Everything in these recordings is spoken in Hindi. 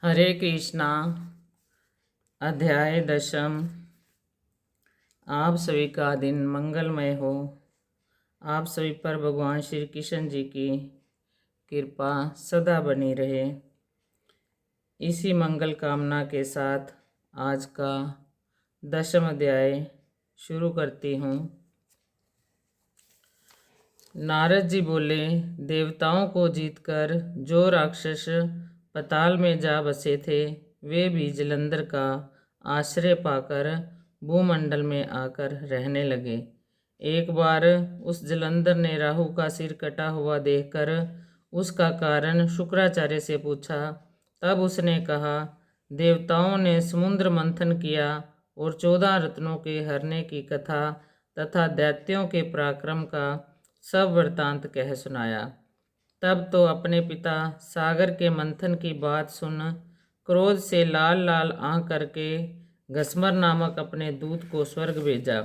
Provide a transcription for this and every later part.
हरे कृष्णा। अध्याय 10। आप सभी का दिन मंगलमय हो। आप सभी पर भगवान श्री कृष्ण जी की कृपा सदा बनी रहे। इसी मंगल कामना के साथ आज का 10वां अध्याय शुरू करती हूँ। नारद जी बोले, देवताओं को जीतकर जो राक्षस पाताल में जा बसे थे, वे भी जलंधर का आश्रय पाकर भूमंडल में आकर रहने लगे। एक बार उस जलंधर ने राहु का सिर कटा हुआ देखकर उसका कारण शुक्राचार्य से पूछा। तब उसने कहा, देवताओं ने समुद्र मंथन किया और 14 रत्नों के हरने की कथा तथा दैत्यों के पराक्रम का सब वृतांत कह सुनाया। तब तो अपने पिता सागर के मंथन की बात सुन क्रोध से लाल लाल आंख करके घसमर नामक अपने दूत को स्वर्ग भेजा।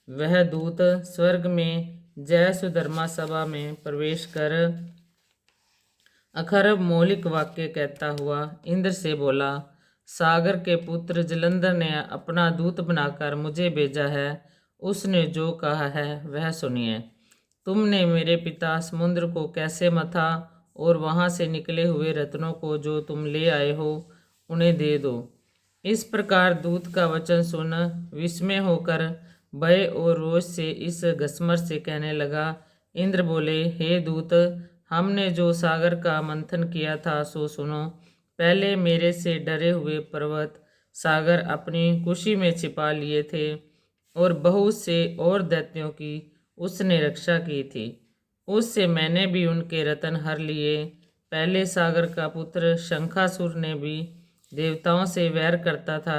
वह दूत स्वर्ग में जय सुधर्मा सभा में प्रवेश कर अखरब मौलिक वाक्य कहता हुआ इंद्र से बोला, सागर के पुत्र जलंधर ने अपना दूत बनाकर मुझे भेजा है। उसने जो कहा है वह सुनिए। तुमने मेरे पिता समुद्र को कैसे मथा और वहां से निकले हुए रत्नों को जो तुम ले आए हो उन्हें दे दो। इस प्रकार दूत का वचन सुन विस्मय होकर भय और रोष से इस घसमर से कहने लगा। इंद्र बोले, हे दूत, हमने जो सागर का मंथन किया था सो सुनो। पहले मेरे से डरे हुए पर्वत सागर अपनी कुशी में छिपा लिए थे और बहुत से और दैत्यों की उसने रक्षा की थी। उससे मैंने भी उनके रतन हर लिए। पहले सागर का पुत्र शंखासुर ने भी देवताओं से वैर करता था,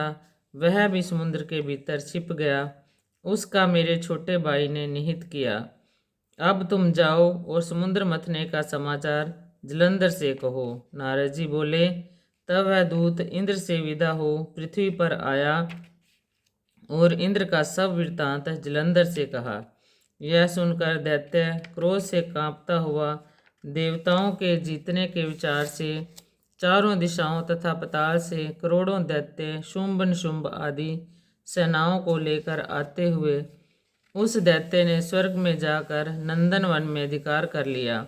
वह भी समुद्र के भीतर छिप गया। उसका मेरे छोटे भाई ने निहित किया। अब तुम जाओ और समुद्र मथने का समाचार जलंधर से कहो। नारद जी बोले, तब वह दूत इंद्र से विदा हो पृथ्वी पर आया और इंद्र का सब वृत्तांत जलंधर से कहा। यह सुनकर दैत्य क्रोध से कांपता हुआ देवताओं के जीतने के विचार से चारों दिशाओं तथा पाताल से करोड़ों दैत्य शुंभ निशुंभ आदि सेनाओं को लेकर आते हुए उस दैत्य ने स्वर्ग में जाकर नंदन वन में अधिकार कर लिया।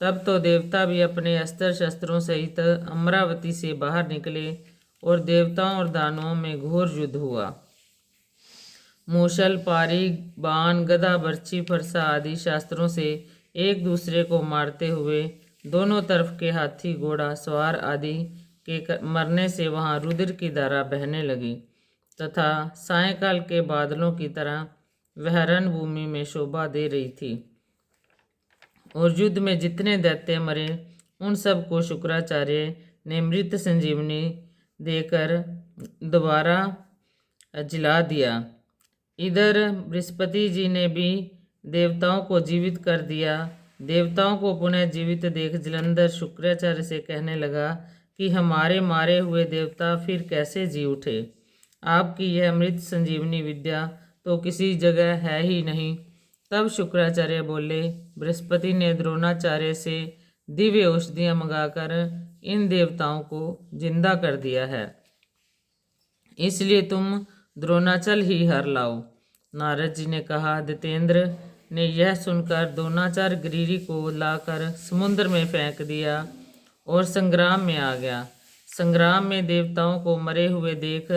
तब तो देवता भी अपने अस्त्र शस्त्रों सहित अमरावती से बाहर निकले और देवताओं और दानवों में घोर युद्ध हुआ। मूसल, पारी, बाण, गदा, बर्छी, फरसा आदि शास्त्रों से एक दूसरे को मारते हुए दोनों तरफ के हाथी, घोड़ा सवार आदि के मरने से वहां रुधिर की धारा बहने लगी तथा सायंकाल के बादलों की तरह वह रणभूमि में शोभा दे रही थी। और युद्ध में जितने दैत्य मरे उन सबको शुक्राचार्य ने मृत संजीवनी देकर दोबारा जिला दिया। इधर बृहस्पति जी ने भी देवताओं को जीवित कर दिया। देवताओं को पुनः जीवित देख जलंधर शुक्राचार्य से कहने लगा कि हमारे मारे हुए देवता फिर कैसे जी उठे। आपकी यह मृत संजीवनी विद्या तो किसी जगह है ही नहीं। तब शुक्राचार्य बोले, बृहस्पति ने द्रोणाचार्य से दिव्य औषधियां मंगाकर इन देवताओं को जिंदा कर दिया है, इसलिए तुम द्रोणाचल ही हर लाओ। नारद जी ने कहा। दितेंद्र ने यह सुनकर द्रोणाचार्य गिरी को लाकर समुद्र में फेंक दिया और संग्राम में आ गया। संग्राम में देवताओं को मरे हुए देख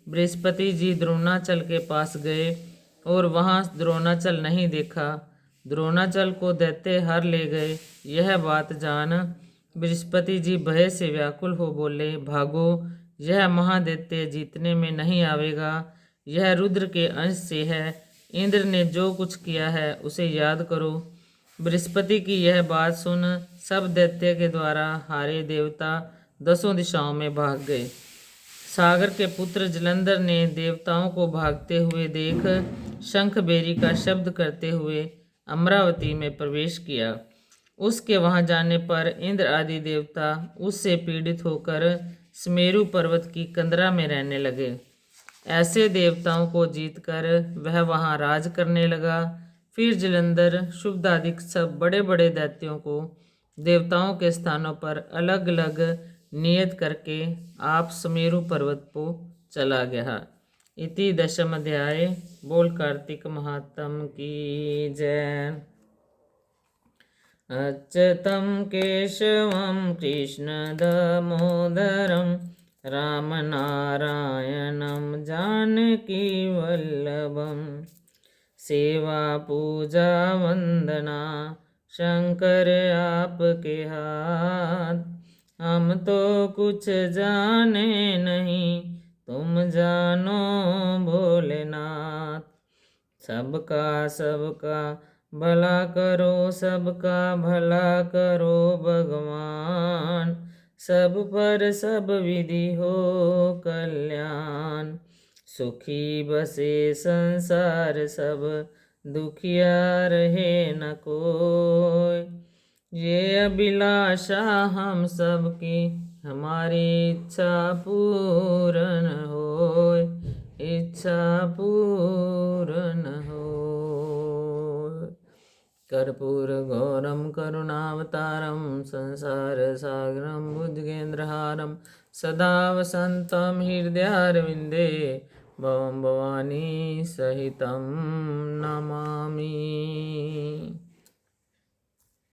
बृहस्पति जी द्रोणाचल के पास गए और वहां द्रोणाचल नहीं देखा। द्रोणाचल को दैत्य हर ले गए। यह बात जान बृहस्पति जी भय से व्याकुल हो बोले, भागो, यह महादैत्य जीतने में नहीं आवेगा। यह रुद्र के अंश से है। इंद्र ने जो कुछ किया है उसे याद करो। बृहस्पति की यह बात सुन सब दैत्य के द्वारा हारे देवता 10 दिशाओं में भाग गए। सागर के पुत्र जलंधर ने देवताओं को भागते हुए देख शंख बेरी का शब्द करते हुए अमरावती में प्रवेश किया। उसके वहां जाने पर इंद्र आदि देवता उससे पीड़ित होकर सुमेरु पर्वत की कंदरा में रहने लगे। ऐसे देवताओं को जीतकर वह वहां राज करने लगा। फिर जलंधर शुभदादिक सब बड़े बड़े दैत्यों को देवताओं के स्थानों पर अलग अलग नियत करके आप सुमेरु पर्वत को चला गया। इति दशम अध्याय। बोल कार्तिक महात्म की जय। अच्युतं केशवं कृष्ण दामोदरं रामनारायणं जानकी वल्लभं सेवा पूजा वंदना शंकर आपके हाथ। हम तो कुछ जाने नहीं तुम जानो भोलेनाथ। सबका सबका भला करो सबका भला करो भगवान। सब पर सब विधि हो कल्याण। सुखी बसे संसार सब दुखिया रहे न कोई। ये अभिलाषा हम सबकी हमारी इच्छा पूर्ण होय। इच्छा पूर्ण होय। कर्पूर गौरम करुणावतारम संसार सागरम भुजगेन्द्रहारम सदा वसंतम हृदयारविंदे भवं भवानी सहितं नमामि।